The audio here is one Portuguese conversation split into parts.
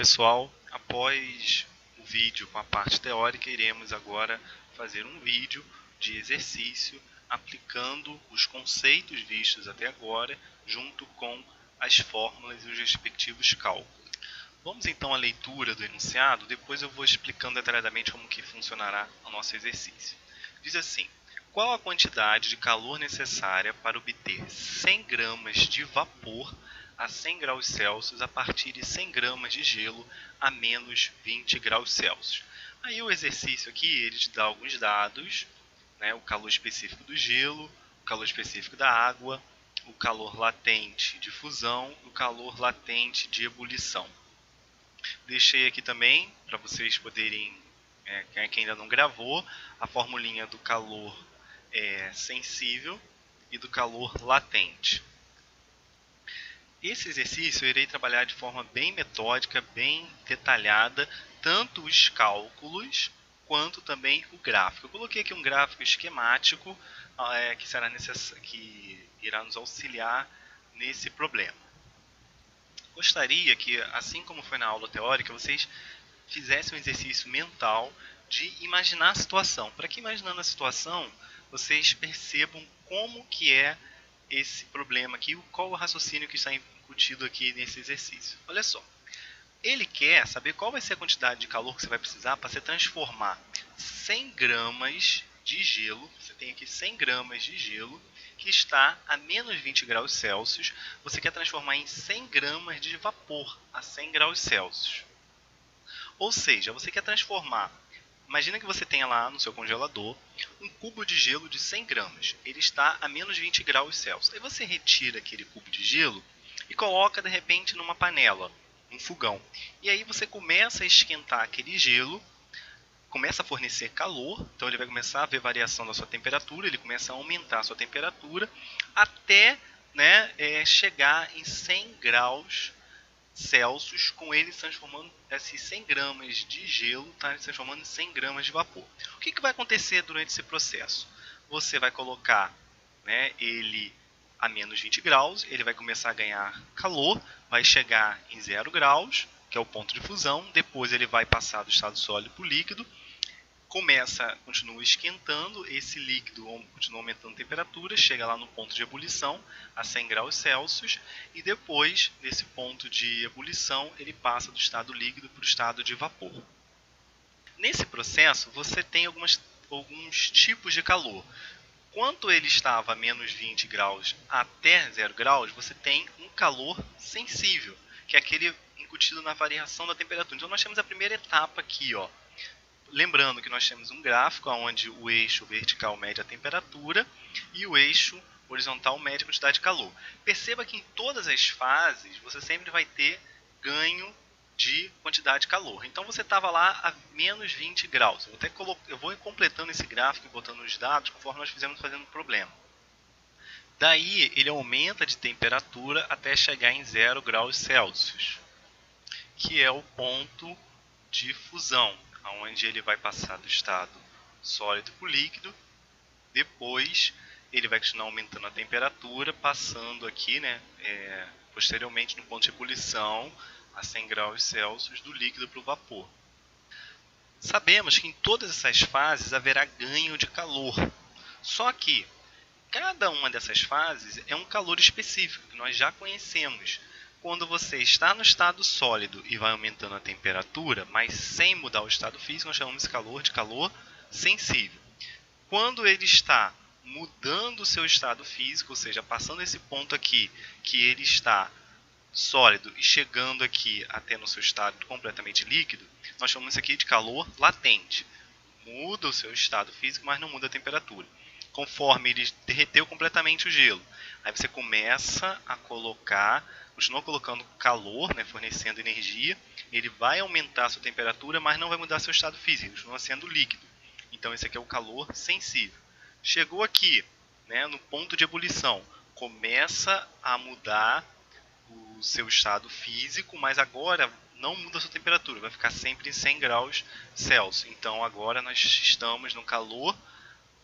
pessoal, após o vídeo com a parte teórica, iremos agora fazer um vídeo de exercício aplicando os conceitos vistos até agora junto com as fórmulas e os respectivos cálculos. Vamos então à leitura do enunciado, depois eu vou explicando detalhadamente como que funcionará o nosso exercício. Diz assim: qual a quantidade de calor necessária para obter 100 gramas de vapor a 100 graus Celsius a partir de 100 gramas de gelo a menos 20 graus Celsius? Aí o exercício aqui, ele te dá alguns dados, né? O calor específico do gelo, o calor específico da água, o calor latente de fusão e o calor latente de ebulição. Deixei aqui também, para vocês poderem, quem ainda não gravou, a formulinha do calor sensível e do calor latente. Esse exercício eu irei trabalhar de forma bem metódica, bem detalhada, tanto os cálculos quanto também o gráfico. Eu coloquei aqui um gráfico esquemático que irá nos auxiliar nesse problema. Gostaria que, assim como foi na aula teórica, vocês fizessem um exercício mental de imaginar a situação. Para que, imaginando a situação, vocês percebam como que é esse problema aqui, qual o raciocínio que está incutido aqui nesse exercício. Olha só, ele quer saber qual vai ser a quantidade de calor que você vai precisar para você transformar 100 gramas de gelo, você tem aqui 100 gramas de gelo, que está a menos 20 graus Celsius, você quer transformar em 100 gramas de vapor a 100 graus Celsius. Ou seja, você quer transformar, imagina que você tenha lá no seu congelador um cubo de gelo de 100 gramas, ele está a menos 20 graus Celsius. Aí você retira aquele cubo de gelo e coloca de repente numa panela, um fogão. E aí você começa a esquentar aquele gelo, começa a fornecer calor, então ele vai começar a ver variação da sua temperatura, ele começa a aumentar a sua temperatura até chegar em 100 graus Celsius, com ele transformando esses 100 gramas de gelo, se transformando em 100 gramas de vapor. O que vai acontecer durante esse processo? Você vai colocar ele a menos 20 graus, ele vai começar a ganhar calor, vai chegar em 0 graus, que é o ponto de fusão, depois ele vai passar do estado sólido para o líquido, continua esquentando, esse líquido continua aumentando a temperatura, chega lá no ponto de ebulição, a 100 graus Celsius, e depois desse ponto de ebulição, ele passa do estado líquido para o estado de vapor. Nesse processo, você tem alguns tipos de calor. Quando ele estava a menos 20 graus até 0 graus, você tem um calor sensível, que é aquele incutido na variação da temperatura. Então, nós temos a primeira etapa aqui, ó. Lembrando que nós temos um gráfico onde o eixo vertical mede a temperatura e o eixo horizontal mede a quantidade de calor. Perceba que em todas as fases você sempre vai ter ganho de quantidade de calor. Então você estava lá a menos 20 graus. Eu vou completando esse gráfico e botando os dados conforme nós fizemos fazendo o problema. Daí ele aumenta de temperatura até chegar em 0 graus Celsius, que é o ponto de fusão, onde ele vai passar do estado sólido para o líquido. Depois ele vai continuar aumentando a temperatura, passando aqui, posteriormente no ponto de ebulição a 100 graus Celsius do líquido para o vapor. Sabemos que em todas essas fases haverá ganho de calor, só que cada uma dessas fases é um calor específico que nós já conhecemos. Quando você está no estado sólido e vai aumentando a temperatura, mas sem mudar o estado físico, nós chamamos esse calor de calor sensível. Quando ele está mudando o seu estado físico, ou seja, passando esse ponto aqui, que ele está sólido e chegando aqui até no seu estado completamente líquido, nós chamamos isso aqui de calor latente. Muda o seu estado físico, mas não muda a temperatura. Conforme ele derreteu completamente o gelo, aí você começa a continua colocando calor, fornecendo energia, ele vai aumentar a sua temperatura, mas não vai mudar seu estado físico, continua sendo líquido. Então esse aqui é o calor sensível. Chegou aqui, no ponto de ebulição, começa a mudar o seu estado físico, mas agora não muda a sua temperatura, vai ficar sempre em 100 graus Celsius. Então agora nós estamos no calor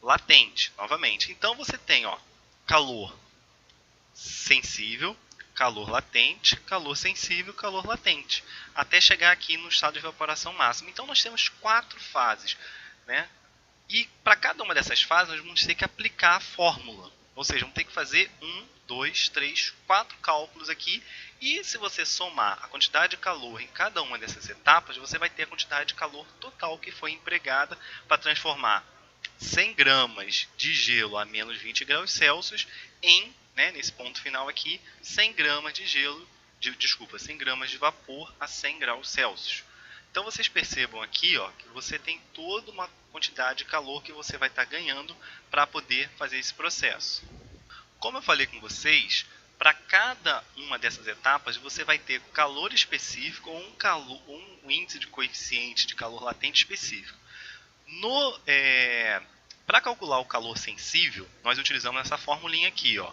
latente, novamente. Então você tem calor sensível, calor latente, calor sensível, calor latente, até chegar aqui no estado de evaporação máxima. Então nós temos 4 fases, né? E para cada uma dessas fases nós vamos ter que aplicar a fórmula, ou seja, vamos ter que fazer 1, 2, 3, 4 cálculos aqui, e se você somar a quantidade de calor em cada uma dessas etapas, você vai ter a quantidade de calor total que foi empregada para transformar 100 gramas de gelo a menos 20 graus Celsius em, né, nesse ponto final aqui, 100 gramas de gelo, 100 gramas de vapor a 100 graus Celsius. Então vocês percebam aqui, ó, que você tem toda uma quantidade de calor que você vai estar ganhando para poder fazer esse processo. Como eu falei com vocês, para cada uma dessas etapas você vai ter calor específico ou um índice de coeficiente de calor latente específico. Para calcular o calor sensível, nós utilizamos essa formulinha aqui, ó.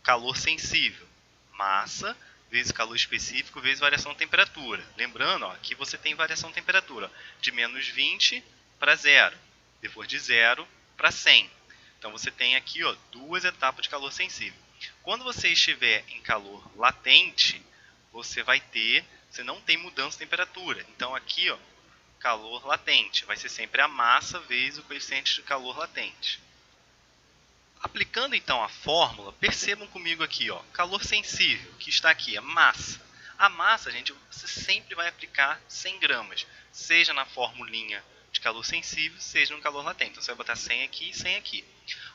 Calor sensível, massa vezes calor específico vezes variação de temperatura. Lembrando, ó, que você tem variação de temperatura de menos 20 para 0, depois de 0 para 100. Então você tem aqui, ó, 2 etapas de calor sensível. Quando você estiver em calor latente, você não tem mudança de temperatura. Então aqui, ó, calor latente vai ser sempre a massa vezes o coeficiente de calor latente. Aplicando então a fórmula, percebam comigo aqui, ó, calor sensível, que está aqui, a massa. A massa, gente, você sempre vai aplicar 100 gramas, seja na formulinha de calor sensível, seja no calor latente. Então você vai botar 100 aqui e 100 aqui.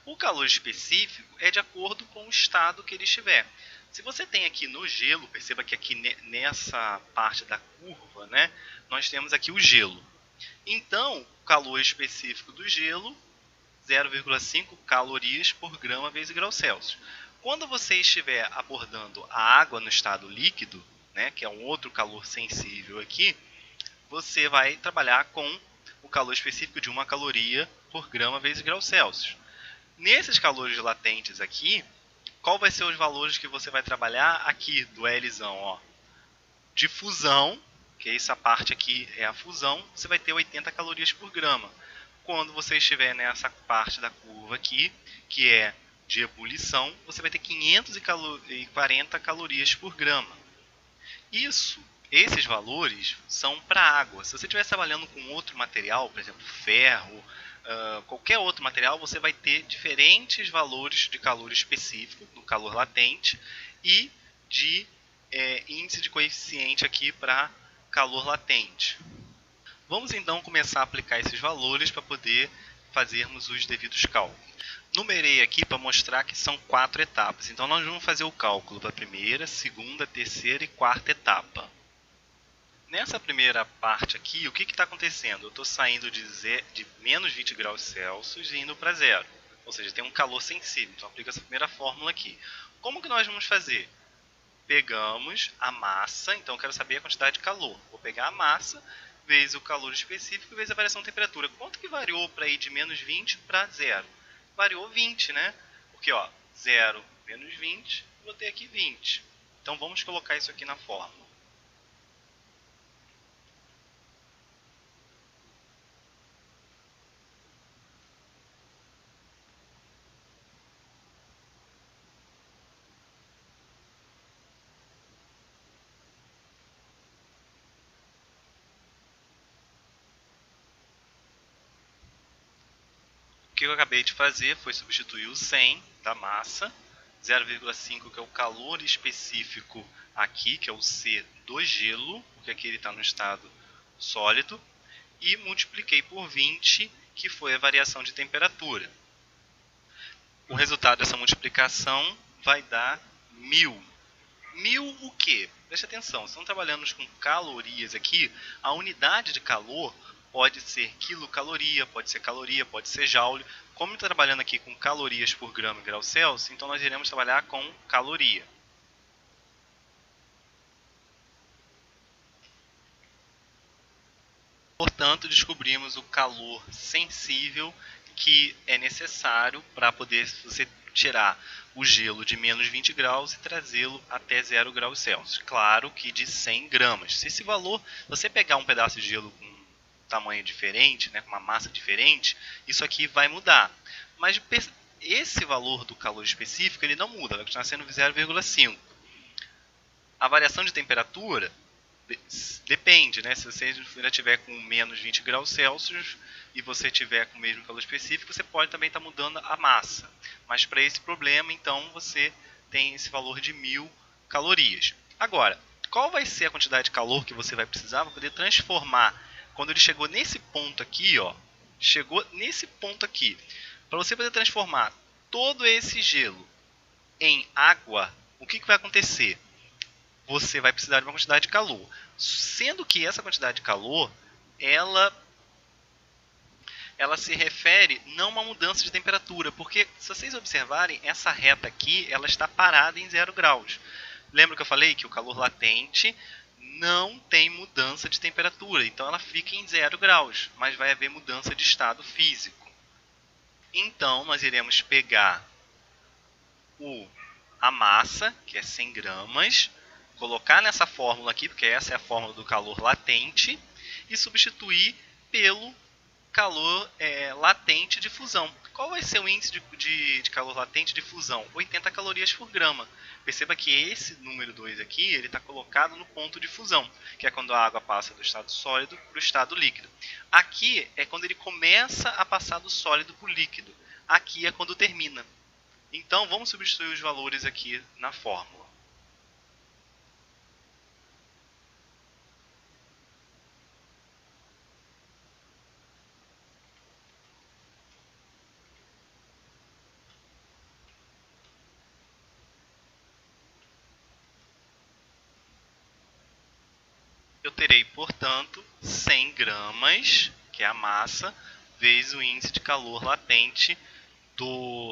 O calor específico é de acordo com o estado que ele estiver. Se você tem aqui no gelo, perceba que aqui nessa parte da curva, né, nós temos aqui o gelo. Então, o calor específico do gelo, 0,5 calorias por grama vezes grau Celsius. Quando você estiver abordando a água no estado líquido, né, que é um outro calor sensível aqui, você vai trabalhar com o calor específico de 1 caloria por grama vezes grau Celsius. Nesses calores latentes aqui, qual vai ser os valores que você vai trabalhar aqui do Lzão, ó? De fusão, que essa parte aqui é a fusão, você vai ter 80 calorias por grama. Quando você estiver nessa parte da curva aqui, que é de ebulição, você vai ter 540 calorias por grama. Esses valores são para água. Se você estiver trabalhando com outro material, por exemplo, ferro, qualquer outro material, você vai ter diferentes valores de calor específico, do calor latente, e de índice de coeficiente aqui para calor latente. Vamos então começar a aplicar esses valores para poder fazermos os devidos cálculos. Numerei aqui para mostrar que são 4 etapas. Então nós vamos fazer o cálculo para a primeira, segunda, terceira e quarta etapa. Nessa primeira parte aqui, o que está acontecendo? Eu estou saindo de menos 20 graus Celsius e indo para 0. Ou seja, tem um calor sensível. Então aplica essa primeira fórmula aqui. Como que nós vamos fazer? Pegamos a massa, então eu quero saber a quantidade de calor. Vou pegar a massa vezes o calor específico vezes a variação de temperatura. Quanto que variou para ir de menos 20 para 0? Variou 20, né? Porque, ó, 0 menos 20, vou ter aqui 20. Então vamos colocar isso aqui na fórmula. O que eu acabei de fazer foi substituir o 100 da massa, 0,5 que é o calor específico aqui, que é o C do gelo, porque aqui ele está no estado sólido, e multipliquei por 20, que foi a variação de temperatura. O resultado dessa multiplicação vai dar 1000. 1000 o quê? Preste atenção, se estamos trabalhando com calorias aqui, a unidade de calor pode ser quilocaloria, pode ser joule. Como está trabalhando aqui com calorias por grama em grau Celsius, então nós iremos trabalhar com caloria. Portanto, descobrimos o calor sensível que é necessário para poder você tirar o gelo de menos 20 graus e trazê-lo até 0 graus Celsius. Claro que de 100 gramas. Se esse valor, você pegar um pedaço de gelo com tamanho diferente, né, com uma massa diferente, isso aqui vai mudar. Mas esse valor do calor específico ele não muda, vai continuar sendo 0,5. A variação de temperatura depende, né? Se você ainda estiver com menos 20 graus Celsius e você tiver com o mesmo calor específico, você pode também estar mudando a massa. Mas para esse problema, então, você tem esse valor de 1000 calorias. Agora, qual vai ser a quantidade de calor que você vai precisar para poder transformar? Quando ele chegou nesse ponto aqui, ó, chegou nesse ponto aqui, para você poder transformar todo esse gelo em água, o que vai acontecer? Você vai precisar de uma quantidade de calor. Sendo que essa quantidade de calor, ela se refere não a uma mudança de temperatura, porque se vocês observarem, essa reta aqui, ela está parada em 0 graus. Lembra que eu falei que o calor latente não tem mudança de temperatura, então ela fica em 0 graus, mas vai haver mudança de estado físico. Então, nós iremos pegar a massa, que é 100 gramas, colocar nessa fórmula aqui, porque essa é a fórmula do calor latente, e substituir pelo calor latente de fusão. Qual vai ser o índice de calor latente de fusão? 80 calorias por grama. Perceba que esse número 2 aqui está colocado no ponto de fusão, que é quando a água passa do estado sólido para o estado líquido. Aqui é quando ele começa a passar do sólido para o líquido. Aqui é quando termina. Então, vamos substituir os valores aqui na fórmula. Eu terei, portanto, 100 gramas, que é a massa, vezes o índice de calor latente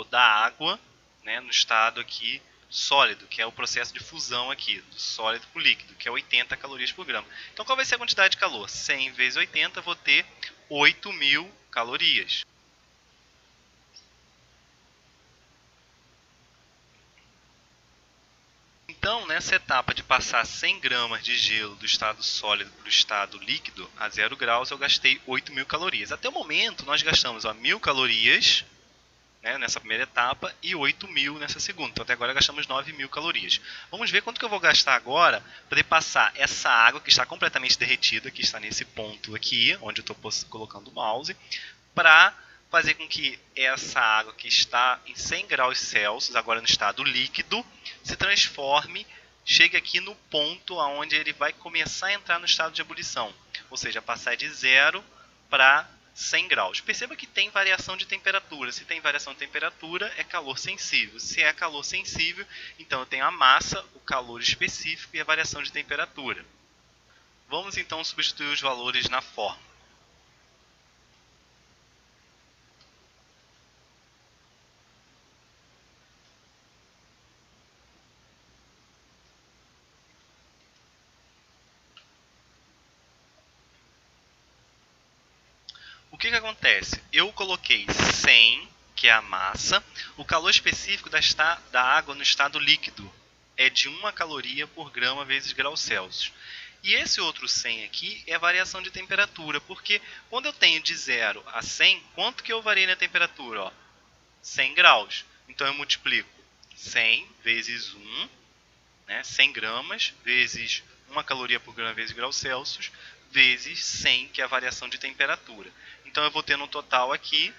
da água, né, no estado aqui sólido, que é o processo de fusão aqui, do sólido para o líquido, que é 80 calorias por grama. Então, qual vai ser a quantidade de calor? 100 vezes 80, vou ter 8.000 calorias. Então, nessa etapa de passar 100 gramas de gelo do estado sólido para o estado líquido a 0 graus, eu gastei 8.000 calorias. Até o momento, nós gastamos 1.000 calorias, né, nessa primeira etapa e 8.000 nessa segunda. Então, até agora gastamos 9.000 calorias. Vamos ver quanto que eu vou gastar agora para poder passar essa água que está completamente derretida, que está nesse ponto aqui, onde eu estou colocando o mouse, para fazer com que essa água que está em 100 graus Celsius, agora no estado líquido, se transforme, chegue aqui no ponto onde ele vai começar a entrar no estado de ebulição, ou seja, passar de 0 para 100 graus. Perceba que tem variação de temperatura. Se tem variação de temperatura, é calor sensível. Se é calor sensível, então eu tenho a massa, o calor específico e a variação de temperatura. Vamos então substituir os valores na fórmula. O que acontece? Eu coloquei 100, que é a massa. O calor específico da água no estado líquido é de 1 caloria por grama vezes graus Celsius. E esse outro 100 aqui é a variação de temperatura, porque quando eu tenho de 0 a 100, quanto que eu variei na temperatura? Ó, 100 graus. Então eu multiplico 100 vezes 1, né, 100 gramas, vezes 1 caloria por grama vezes graus Celsius, vezes 100, que é a variação de temperatura. Então eu vou ter no total aqui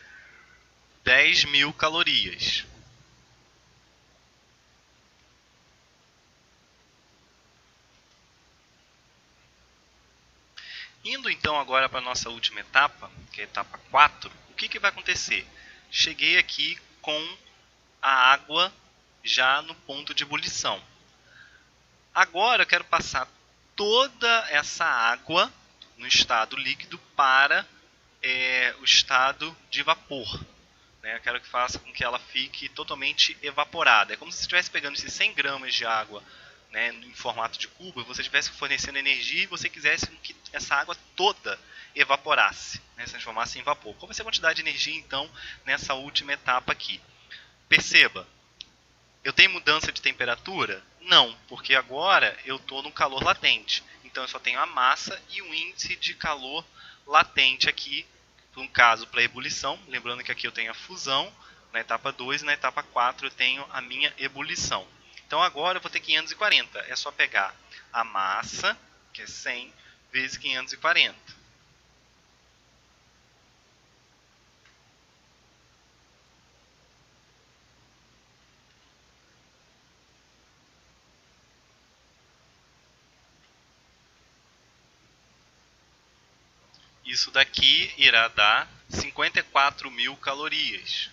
10.000 calorias. Indo então agora para a nossa última etapa, que é a etapa 4, o que vai acontecer? Cheguei aqui com a água já no ponto de ebulição. Agora eu quero passar toda essa água no estado líquido para o estado de vapor. Eu quero que faça com que ela fique totalmente evaporada. É como se você estivesse pegando esses 100 gramas de água, né, em formato de cubo, e você estivesse fornecendo energia e você quisesse que essa água toda evaporasse, né, se transformasse em vapor. Qual vai ser a quantidade de energia, então, nessa última etapa aqui? Perceba, eu tenho mudança de temperatura? Não, porque agora eu estou no calor latente. Então eu só tenho a massa e o índice de calor latente aqui, no caso para a ebulição. Lembrando que aqui eu tenho a fusão na etapa 2 e na etapa 4 eu tenho a minha ebulição. Então agora eu vou ter 540. É só pegar a massa, que é 100, vezes 540. Isso daqui irá dar 54.000 calorias.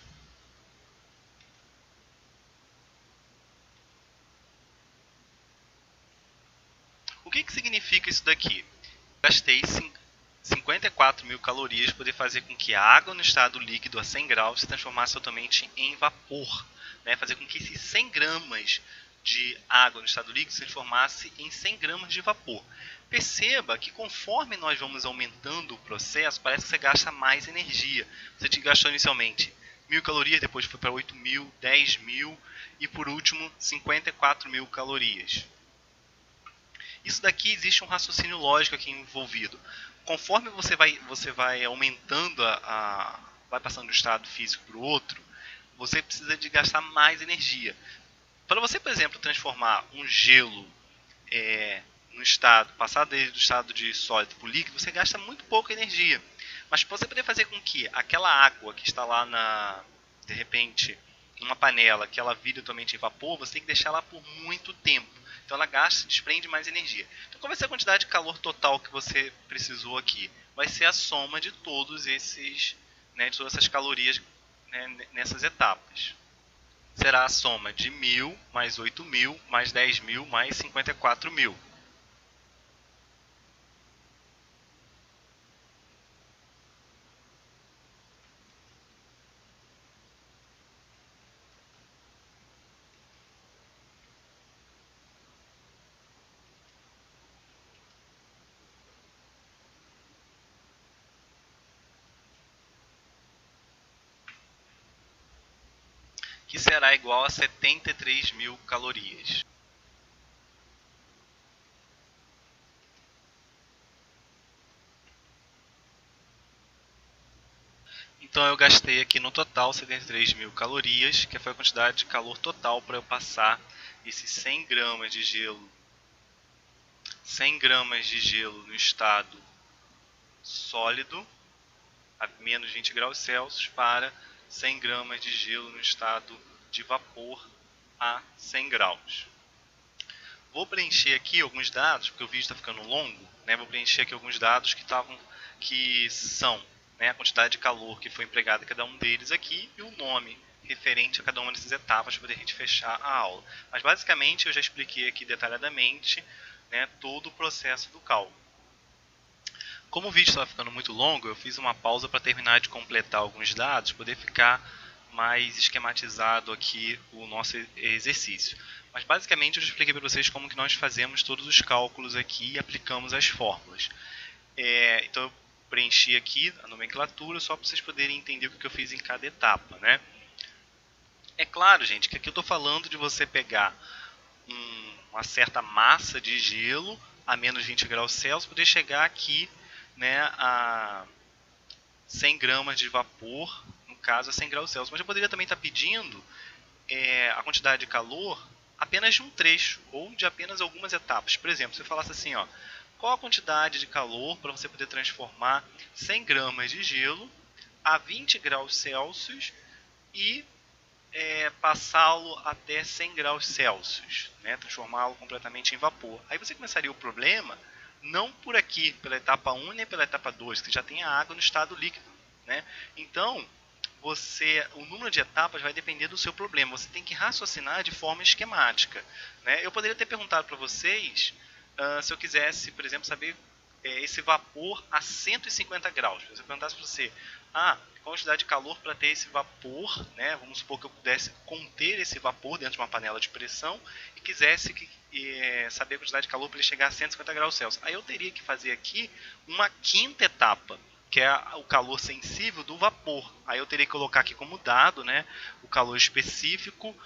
O que significa isso daqui? Gastei 54.000 calorias para poder fazer com que a água no estado líquido a 100 graus se transformasse totalmente em vapor. Né? Fazer com que esses 100 gramas de água no estado líquido se transformasse em 100 gramas de vapor. Perceba que conforme nós vamos aumentando o processo, parece que você gasta mais energia. Você gastou inicialmente 1.000 calorias, depois foi para 8.000, 10.000 e por último 54.000 calorias. Isso daqui existe um raciocínio lógico aqui envolvido. Conforme você vai aumentando, vai passando de um estado físico para o outro, você precisa de gastar mais energia. Para você, por exemplo, transformar um gelo no estado, passar do estado de sólido para o líquido, você gasta muito pouca energia. Mas para você poder fazer com que aquela água que está lá de repente, numa panela, que ela vire totalmente em vapor, você tem que deixar ela por muito tempo. Então ela gasta, desprende mais energia. Então qual vai ser a quantidade de calor total que você precisou aqui? Vai ser a soma de todos esses, de todas essas calorias, nessas etapas. Será a soma de 1.000 mais 8.000 mais 10.000 mais 54.000. Que será igual a 73.000 calorias. Então eu gastei aqui no total 73.000 calorias, que foi a quantidade de calor total para eu passar esses 100 gramas de gelo, 100 gramas de gelo no estado sólido, a menos 20 graus Celsius, para 100 gramas de gelo no estado de vapor a 100 graus. Vou preencher aqui alguns dados, porque o vídeo está ficando longo, né? Vou preencher aqui alguns dados que são, a quantidade de calor que foi empregada em cada um deles aqui e o nome referente a cada uma dessas etapas para a gente fechar a aula. Mas basicamente eu já expliquei aqui detalhadamente, todo o processo do cálculo. Como o vídeo estava ficando muito longo, eu fiz uma pausa para terminar de completar alguns dados, poder ficar mais esquematizado aqui o nosso exercício. Mas basicamente eu já expliquei para vocês como que nós fazemos todos os cálculos aqui e aplicamos as fórmulas. Então eu preenchi aqui a nomenclatura só para vocês poderem entender o que eu fiz em cada etapa. É claro, gente, que aqui eu estou falando de você pegar uma certa massa de gelo a menos 20 graus Celsius, poder chegar aqui a 100 gramas de vapor, no caso a 100 graus Celsius. Mas eu poderia também estar pedindo a quantidade de calor apenas de um trecho ou de apenas algumas etapas. Por exemplo, se eu falasse assim, qual a quantidade de calor para você poder transformar 100 gramas de gelo a 20 graus Celsius e passá-lo até 100 graus Celsius, transformá-lo completamente em vapor. Aí você começaria o problema não por aqui, pela etapa 1 nem pela etapa 2, que já tem a água no estado líquido. Então, o número de etapas vai depender do seu problema. Você tem que raciocinar de forma esquemática. Eu poderia ter perguntado para vocês se eu quisesse, por exemplo, saber esse vapor a 150 graus. Se eu perguntasse para você, qual a quantidade de calor para ter esse vapor, vamos supor que eu pudesse conter esse vapor dentro de uma panela de pressão e quisesse saber a quantidade de calor para ele chegar a 150 graus Celsius. Aí eu teria que fazer aqui uma quinta etapa, que é o calor sensível do vapor. Aí eu teria que colocar aqui como dado o calor específico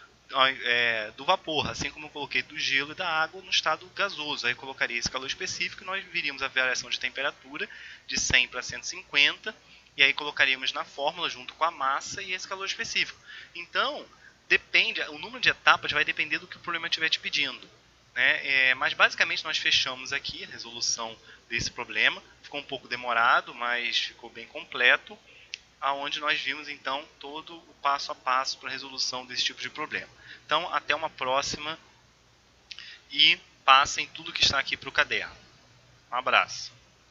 do vapor, assim como eu coloquei do gelo e da água no estado gasoso. Aí eu colocaria esse calor específico e nós viríamos a variação de temperatura de 100 para 150, e aí colocaríamos na fórmula junto com a massa e esse calor específico. Então, depende, o número de etapas vai depender do que o problema estiver te pedindo, né? Mas basicamente nós fechamos aqui a resolução desse problema. Ficou um pouco demorado, mas ficou bem completo, aonde nós vimos então todo o passo a passo para a resolução desse tipo de problema. Então, até uma próxima e passem tudo que está aqui para o caderno. Um abraço.